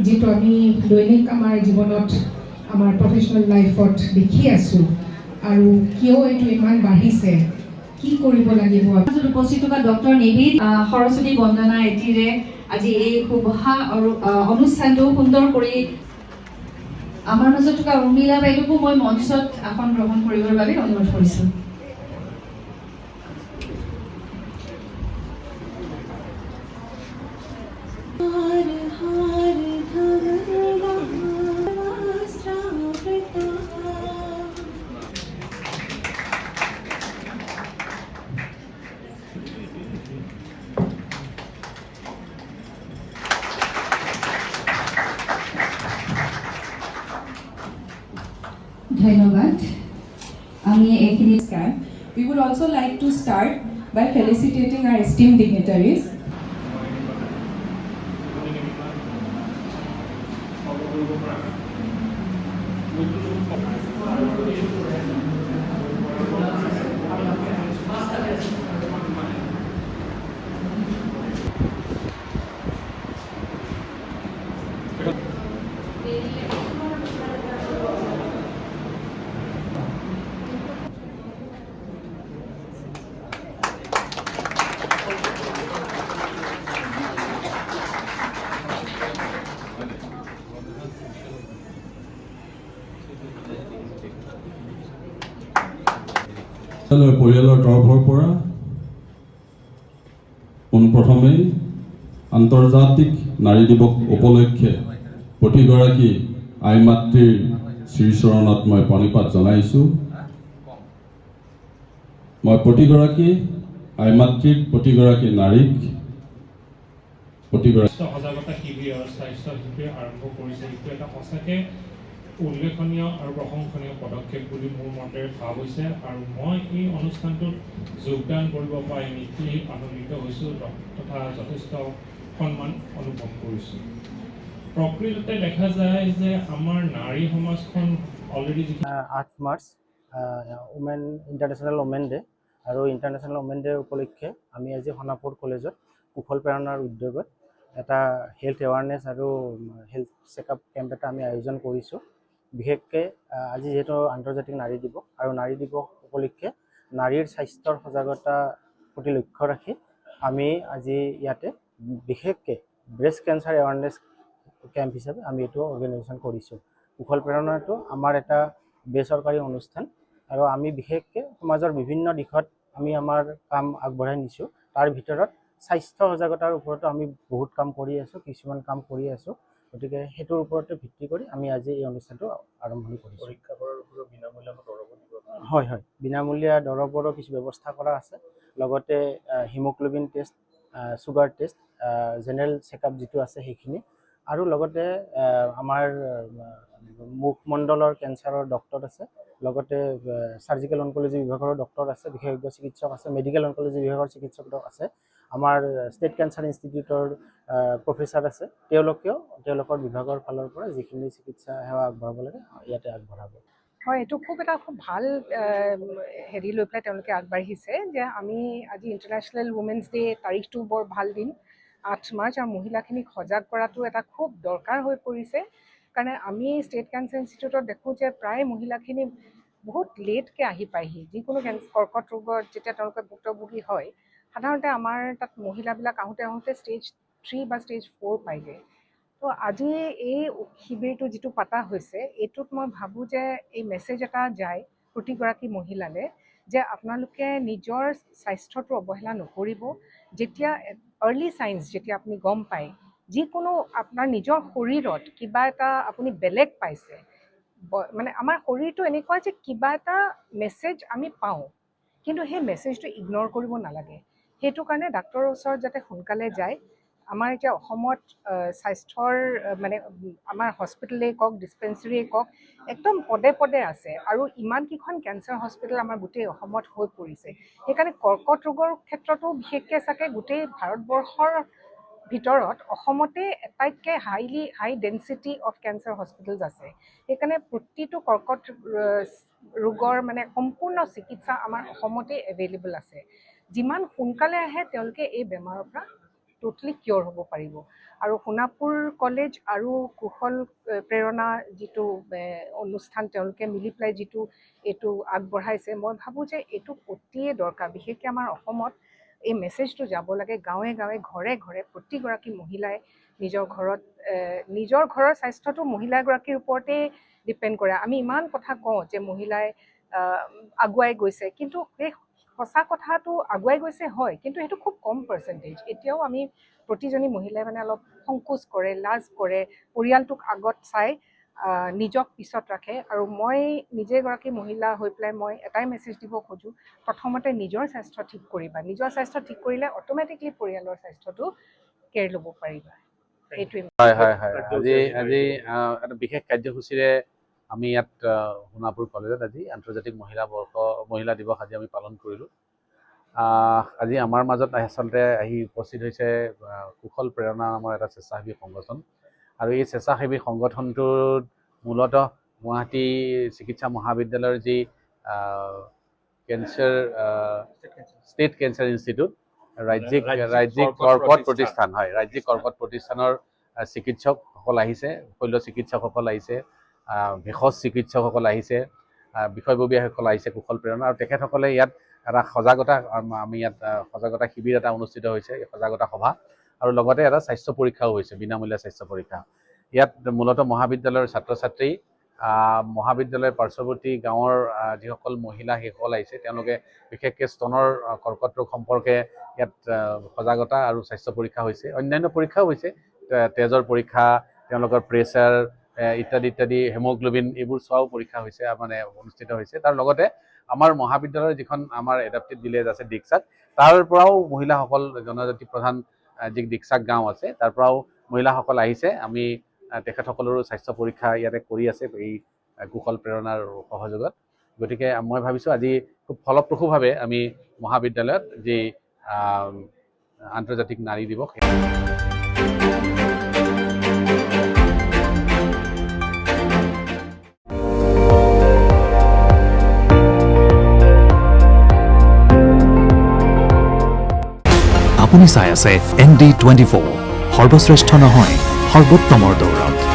যেটো আমি দৈনিক আমাৰ জীৱনত আমাৰ প্ৰফেশনাল লাইফত দেখি আছো আৰু কিয় এইটো ইমান বাঢ়িছে কি কৰিব লাগিব উপস্থিত থকা ডক্টৰ নিবিদ সৰস্বতী বন্দনা এটিৰে আজি এই শুভা আৰু অনুষ্ঠানটো সুন্দৰ কৰি আমাৰ মাজত থকা উৰ্মিলা বাইদেউকো মই মঞ্চত আসন গ্ৰহণ কৰিবৰ বাবে অনুৰোধ কৰিছোঁ। ধন্যবাদ। We would also like to start by felicitating our esteemed dignitaries. পৰিয়ালৰ তৰফৰ পৰা পোনপ্ৰথমেই আন্তৰ্জাতিক নাৰী দিৱস উপলক্ষে প্ৰতিগৰাকী আই মাতৃৰ শ্ৰীচৰণত মই প্ৰণিপাত জনাইছোঁ। মই প্ৰতিগৰাকী আই মাতৃক, প্ৰতিগৰাকী নাৰীক, প্ৰতিগৰাকী সজাগতা শিবিৰ আৰু স্বাস্থ্য শিবিৰ আৰম্ভ কৰিছে। এইটো এটা সঁচাকৈ উল্লেখনীয় আৰু প্ৰশংসনীয় পদক্ষেপ বুলি মোৰ মতে ভাৱ হৈছে আৰু মই এই অনুষ্ঠানটোত যোগদান কৰিব পাই নিশ্চয় আনন্দিত হৈছোঁ তথা যথেষ্ট সন্মান অনুভৱ কৰিছোঁ। প্ৰকৃততে দেখা যায় যে আমাৰ নাৰী সমাজখন already 8 March women international women day আৰু ইণ্টাৰনেশ্যনেল ওমেন ডে উপলক্ষে আমি আজি সোণাপুৰ কলেজত কুশল প্ৰেৰণাৰ উদ্যোগত এটা হেল্থ এৱাৰনেছ আৰু হেল্থ চেকআপ কেম্প এটা আমি আয়োজন কৰিছোঁ। বিশেষকৈ আজি যিহেতু আন্তৰ্জাতিক নাৰী দিৱস আৰু নাৰী দিৱস উপলক্ষে নাৰীৰ স্বাস্থ্যৰ সজাগতা প্ৰতি লক্ষ্য ৰাখি আমি আজি ইয়াতে বিশেষকৈ ব্ৰেষ্ট কেঞ্চাৰ এৱাৰনেছ কেম্প হিচাপে আমি এইটো অৰ্গেনাইজেশ্যন কৰিছোঁ। কুশল প্ৰেৰণাটো আমাৰ এটা বেচৰকাৰী অনুষ্ঠান আৰু আমি বিশেষকৈ সমাজৰ বিভিন্ন দিশত আমি আমাৰ কাম আগবঢ়াই নিছোঁ। তাৰ ভিতৰত স্বাস্থ্য সজাগতাৰ ওপৰতো আমি বহুত কাম কৰি আছোঁ, কিছুমান কাম কৰি আছোঁ। গতিকে সেইটোৰ ওপৰতে ভিত্তি কৰি আমি আজি এই অনুষ্ঠানটো আৰম্ভণি কৰিছোঁ। পৰীক্ষা কৰাৰ ওপৰত বিনামূলীয়া দৰৱো দিব? হয়, বিনামূলীয়া দৰৱৰো কিছু ব্যৱস্থা কৰা আছে। লগতে haemoglobin test, sugar test, general checkup যিটো আছে সেইখিনি, আৰু লগতে আমাৰ মুখমণ্ডলৰ কেঞ্চাৰৰ ডক্টৰ আছে, লগতে চাৰ্জিকেল অনকলজি বিভাগৰ ডক্টৰ আছে, বিশেষজ্ঞ চিকিৎসক আছে, মেডিকেল অনকলজি বিভাগৰ চিকিৎসক আছে, আমাৰ ষ্টেট কেঞ্চাৰ ইনষ্টিটিউটৰ প্ৰফেচাৰ আছে। তেওঁলোকৰ বিভাগৰ ফালৰ পৰা যিখিনি চিকিৎসা সেৱা আগবঢ়াব লাগে ইয়াতে আগবঢ়াব। হয়, এইটো খুব ভাল হেৰি লৈ পেলাই তেওঁলোকে আগবাঢ়িছে যে আমি আজি ইণ্টাৰনেশ্যনেল উমেন্স ডে তাৰিখটো বৰ ভাল দিন 8 মাৰ্চ আৰু মহিলাখিনিক সজাগ কৰাটো এটা খুব দৰকাৰ হৈ পৰিছে। কাৰণ আমি ষ্টেট কেঞ্চাৰ ইনষ্টিটিউটত দেখোঁ যে প্ৰায় মহিলাখিনি বহুত লেটকৈ আহি পায়হি। যিকোনো কৰ্কট ৰোগত যেতিয়া তেওঁলোকে ভুক্তভোগী হয়, সাধাৰণতে আমাৰ তাত মহিলাবিলাক আহোঁতে ষ্টেজ 3 বা ষ্টেজ 4 পায়গৈ। তো আজি এই শিবিৰটো যিটো পতা হৈছে, এইটোত মই ভাবোঁ যে এই মেছেজ এটা যায় প্ৰতিগৰাকী মহিলালে যে আপোনালোকে নিজৰ স্বাস্থ্যটো অৱহেলা নকৰিব। যেতিয়া আৰ্লি চাইন্স যেতিয়া আপুনি গম পায়, যিকোনো আপোনাৰ নিজৰ শৰীৰত কিবা এটা আপুনি বেলেগ পাইছে, মানে আমাৰ শৰীৰটো এনেকুৱা যে কিবা এটা মেছেজ আমি পাওঁ, কিন্তু সেই মেছেজটো ইগন'ৰ কৰিব নালাগে। সেইটো কাৰণে ডাক্তৰৰ ওচৰত যাতে সোনকালে যায়। আমাৰ এতিয়া অসমত স্বাস্থ্যৰ মানে আমাৰ হস্পিটেলেই কওক, ডিছপেঞ্চেৰীয়ে কওক, একদম পদে পদে আছে আৰু ইমানকেইখন কেঞ্চাৰ হস্পিটেল আমাৰ গোটেই অসমত হৈ পৰিছে। সেইকাৰণে কৰ্কট ৰোগৰ ক্ষেত্ৰতো বিশেষকৈ চাগে গোটেই ভাৰতবৰ্ষৰ ভিতৰত অসমতে আটাইতকৈ হাই ডেঞ্চিটি অফ কেঞ্চাৰ হস্পিটেলছ আছে। সেইকাৰণে প্ৰতিটো কৰ্কট ৰোগৰ মানে সম্পূৰ্ণ চিকিৎসা আমাৰ অসমতে এভেইলেবল আছে। যিমান সোনকালে আহে তেওঁলোকে এই বেমাৰৰ পৰা টোটেলি কিয়ৰ হ'ব পাৰিব। আৰু সোণাপুৰ কলেজ আৰু কুশল প্ৰেৰণা যিটো অনুষ্ঠান তেওঁলোকে মিলি পেলাই যিটো এইটো আগবঢ়াইছে, মই ভাবোঁ যে এইটো অতিয়ে দৰকাৰ। বিশেষকৈ আমাৰ অসমত এই মেছেজটো যাব লাগে গাঁৱে গাঁৱে, ঘৰে ঘৰে, প্ৰতিগৰাকী মহিলাই নিজৰ ঘৰৰ স্বাস্থ্যটো মহিলাগৰাকীৰ ওপৰতেই ডিপেণ্ড কৰে। আমি ইমান কথা কওঁ যে মহিলাই আগুৱাই গৈছে, কিন্তু সেই সঁচা কথাটো আগুৱাই গৈছে হয়, কিন্তু সেইটো খুব কম পাৰ্চেণ্টেজ। এতিয়াও আমি প্ৰতিজনী মহিলাই মানে অলপ সংকোচ কৰে, লাজ কৰে, পৰিয়ালটোক আগত চাই নিজক পিছত ৰাখে। আৰু মই নিজে এগৰাকী মহিলা হৈ পেলাই মই এটাই মেছেজ দিব খোজোঁ, প্ৰথমতে নিজৰ স্বাস্থ্য ঠিক কৰিবা। নিজৰ স্বাস্থ্য ঠিক কৰিলে অট'মেটিকলি পৰিয়ালৰ স্বাস্থ্যটো কেয়াৰ ল'ব পাৰিবা। সেইটোৱে। হয় হয় হয় আজি এটা বিশেষ কাৰ্যসূচীৰে আমি ইয়াত সোণাপুৰ কলেজত আজি আন্তৰ্জাতিক মহিলা দিৱস আজি আমি পালন কৰিলোঁ। আজি আমাৰ মাজত আচলতে আহি উপস্থিত হৈছে কুশল প্ৰেৰণা নামৰ এটা স্বেচ্ছাসেৱী সংগঠন। আৰু এই স্বেচ্ছাসেৱী সংগঠনটোত মূলতঃ গুৱাহাটী চিকিৎসা মহাবিদ্যালয়ৰ যি ষ্টেট কেঞ্চাৰ ইনষ্টিটিউট, ৰাজ্যিক কৰ্কট প্ৰতিষ্ঠান, হয়, ৰাজ্যিক কৰ্কট প্ৰতিষ্ঠানৰ চিকিৎসকসকল আহিছে, শল্য চিকিৎসকসকল আহিছে, ভেষজ চিকিৎসকসকল আহিছে, বিষয়ববীয়াসকল আহিছে কুশল প্ৰেৰণা। আৰু তেখেতসকলে ইয়াত এটা আমি ইয়াত সজাগতা শিবিৰ এটা অনুষ্ঠিত হৈছে, সজাগতা সভা, আৰু লগতে এটা স্বাস্থ্য পৰীক্ষাও হৈছে, বিনামূলীয়া স্বাস্থ্য পৰীক্ষা। ইয়াত মূলতঃ মহাবিদ্যালয়ৰ ছাত্ৰ ছাত্ৰী, মহাবিদ্যালয়ৰ পাৰ্শ্বৱৰ্তী গাঁৱৰ যিসকল মহিলা সেইসকল আহিছে, তেওঁলোকে বিশেষকৈ স্তনৰ কৰ্কট ৰোগ সম্পৰ্কে ইয়াত সজাগতা আৰু স্বাস্থ্য পৰীক্ষা হৈছে। অন্যান্য পৰীক্ষাও হৈছে, তেজৰ পৰীক্ষা, তেওঁলোকৰ প্ৰেছাৰ ইত্যাদি, হেমোগ্লোবিন, এইবোৰ চোৱাও পৰীক্ষা হৈছে, মানে অনুষ্ঠিত হৈছে। তাৰ লগতে আমাৰ মহাবিদ্যালয়ৰ যিখন আমাৰ এডাপ্টেড ভিলেজ আছে ডিকচাক, তাৰ পৰাও মহিলাসকল, জনজাতি প্ৰধান যি ডিকচাক গাঁও আছে, তাৰ পৰাও মহিলাসকল আহিছে। আমি তেখেতসকলৰো স্বাস্থ্য পৰীক্ষা ইয়াতে কৰি আছে এই কুশল প্ৰেৰণাৰ সহযোগত। গতিকে মই ভাবিছোঁ আজি খুব ফলপ্ৰসূভাৱে আমি মহাবিদ্যালয়ত যি আন্তৰ্জাতিক নাৰী দিৱস, আপুনি চাই আছে ND24, সৰ্বশ্ৰেষ্ঠ নহয়, সৰ্বোত্তমৰ দৌৰত।